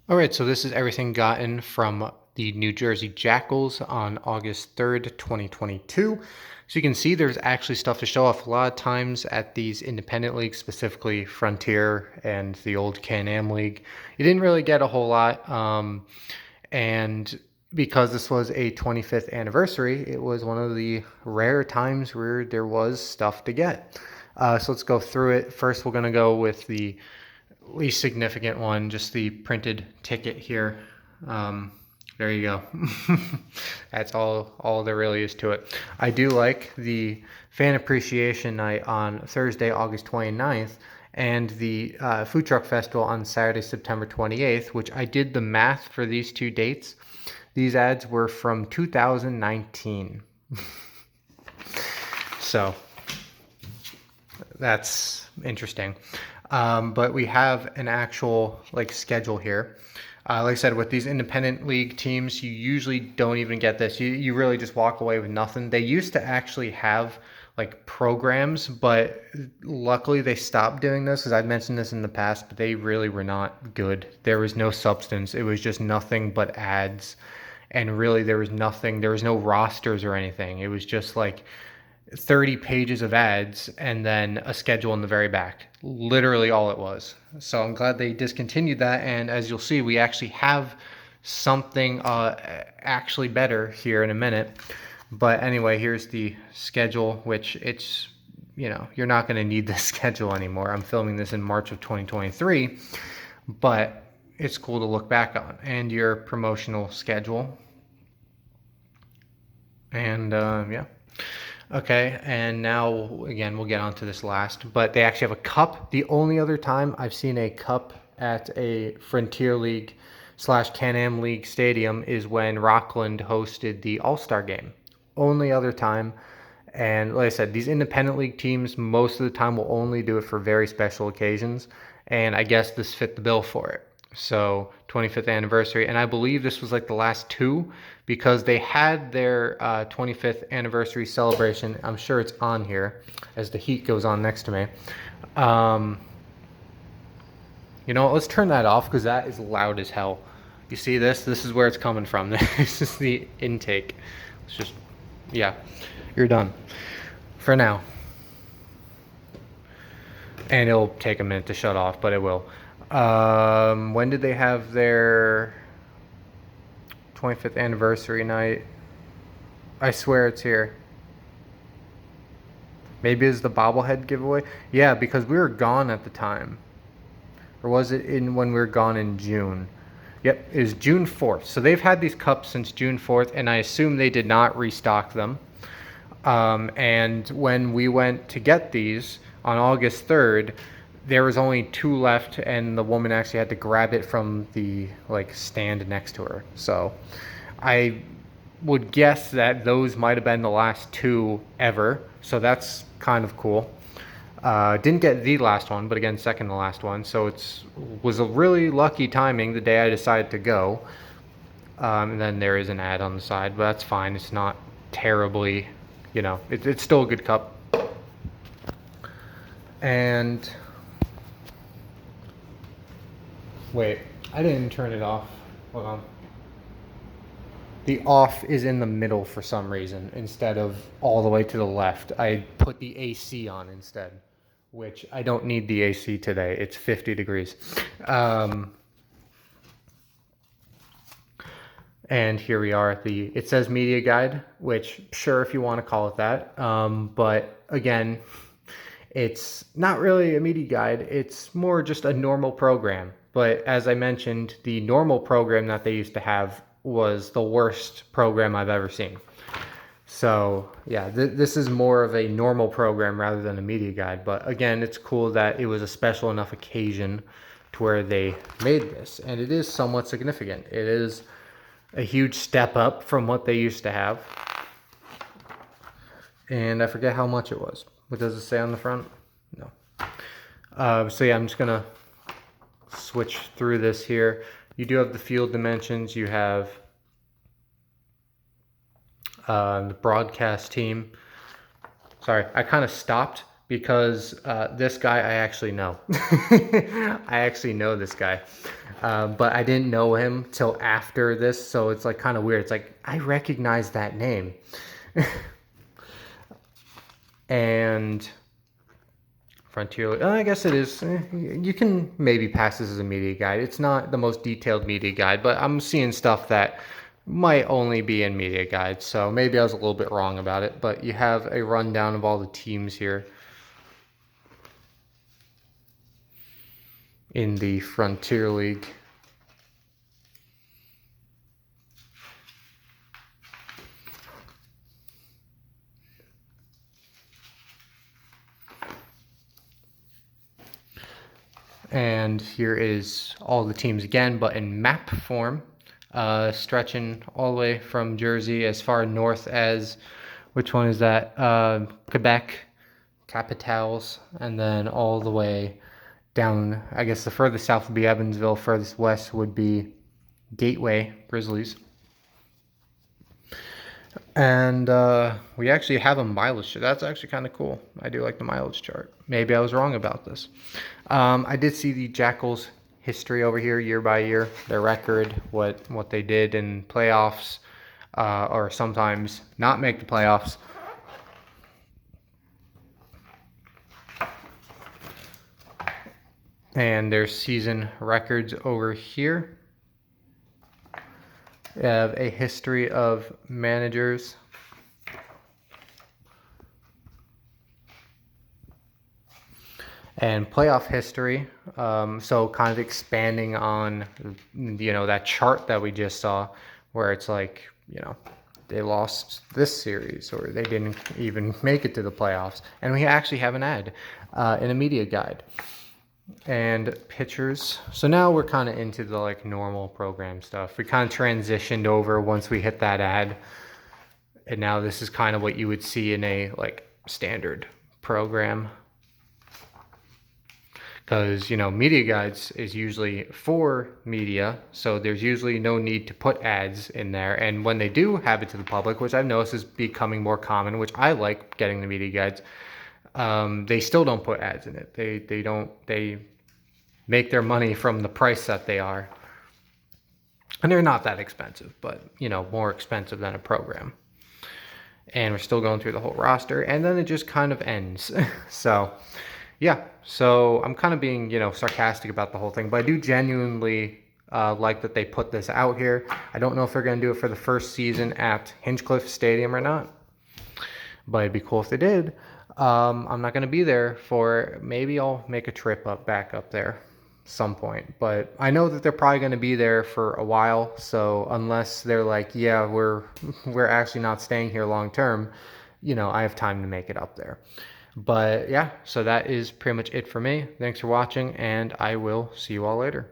All right, so this is everything gotten from the New Jersey Jackals on August 3rd, 2022. So you can see there's actually stuff to show off. A lot of times at these independent leagues, specifically Frontier and the old Can-Am League, you didn't really get a whole lot. And because this was a 25th anniversary, it was one of the rare times where there was stuff to get. So let's go through it. First, we're going to go with the least significant one, just the printed ticket here. There you go. That's all there really is to it. I do like the fan appreciation night on Thursday, August 29th, and the food truck festival on Saturday, September 28th, which I did the math for these two dates. These ads were from 2019. So that's interesting. But we have an actual schedule here. Like I said, with these independent league teams, you usually don't even get this. You really just walk away with nothing. They used to actually have programs, but luckily they stopped doing this because I've mentioned this in the past, but they really were not good. There was no substance. It was just nothing but ads. And really there was nothing, there was no rosters or anything. It was just 30 pages of ads and then a schedule in the very back. Literally all it was. So I'm glad they discontinued that. And as you'll see, we actually have something actually better here in a minute. But anyway, here's the schedule, which it's, you're not going to need this schedule anymore. I'm filming this in March of 2023, but it's cool to look back on. And your promotional schedule. And yeah. Okay, and now again, we'll get onto this last, but they actually have a cup. The only other time I've seen a cup at a Frontier League / Can-Am League stadium is when Rockland hosted the All-Star game. Only other time. And like I said, these independent league teams most of the time will only do it for very special occasions. And I guess this fit the bill for it. So 25th anniversary, and I believe this was the last two because they had their 25th anniversary celebration. I'm sure it's on here as the heat goes on next to me. Let's turn that off because that is loud as hell. You see this? This is where it's coming from. This is the intake. It's just, yeah, you're done for now. And it'll take a minute to shut off, but it will. When did they have their 25th anniversary night? I swear it's here. Maybe it's the bobblehead giveaway. Yeah, because we were gone at the time. Or was it in when we were gone in June? Yep, it was June 4th. So they've had these cups since June 4th, and I assume they did not restock them. And when we went to get these on August 3rd, there was only two left, and the woman actually had to grab it from the stand next to her. So I would guess that those might have been the last two ever. So that's kind of cool. Didn't get the last one, but again, second to last one. So it was a really lucky timing the day I decided to go. And then there is an ad on the side, but that's fine. It's not terribly, it's still a good cup. And wait, I didn't turn it off. Hold on. The off is in the middle for some reason instead of all the way to the left. I put the AC on instead, which I don't need the AC today. It's 50 degrees. And here we are at it says media guide, which sure, if you want to call it that. But again, it's not really a media guide. It's more just a normal program. But as I mentioned, the normal program that they used to have was the worst program I've ever seen. So yeah, this is more of a normal program rather than a media guide. But again, it's cool that it was a special enough occasion to where they made this. And it is somewhat significant. It is a huge step up from what they used to have. And I forget how much it was. What does it say on the front? No. So yeah, I'm just gonna switch through this here. You do have the field dimensions. You have the broadcast team. Sorry, I kind of stopped because this guy I actually know. I actually know this guy. But I didn't know him till after this, so it's like kind of weird. It's like I recognize that name. And Frontier, I guess it is. You can maybe pass this as a media guide. It's not the most detailed media guide, but I'm seeing stuff that might only be in media guides. So maybe I was a little bit wrong about it. But you have a rundown of all the teams here in the Frontier League. And here is all the teams again, but in map form, stretching all the way from Jersey as far north as, which one is that? Quebec, Capitals, and then all the way down, I guess the furthest south would be Evansville, furthest west would be Gateway, Grizzlies. And we actually have a mileage chart. That's actually kind of cool. I do like the mileage chart. Maybe I was wrong about this. I did see the Jackals history over here, year by year, their record, what they did in playoffs, or sometimes not make the playoffs. And their season records over here. We have a history of managers. And playoff history, so kind of expanding on, that chart that we just saw, where it's like, they lost this series or they didn't even make it to the playoffs. And we actually have an ad in a media guide. And pitchers. So now we're kind of into the like normal program stuff. We kind of transitioned over once we hit that ad. And now this is kind of what you would see in a like standard program. Because, media guides is usually for media, so there's usually no need to put ads in there. And when they do have it to the public, which I've noticed is becoming more common, which I like getting the media guides, they still don't put ads in it. They make their money from the price that they are. And they're not that expensive, but, more expensive than a program. And we're still going through the whole roster, and then it just kind of ends. So... yeah, so I'm kind of being, sarcastic about the whole thing, but I do genuinely like that they put this out here. I don't know if they're going to do it for the first season at Hinchcliffe Stadium or not, but it'd be cool if they did. I'm not going to be there for, maybe I'll make a trip back up there some point, but I know that they're probably going to be there for a while, so unless they're like, yeah, we're actually not staying here long term, I have time to make it up there. But yeah, so that is pretty much it for me. Thanks for watching, and I will see you all later.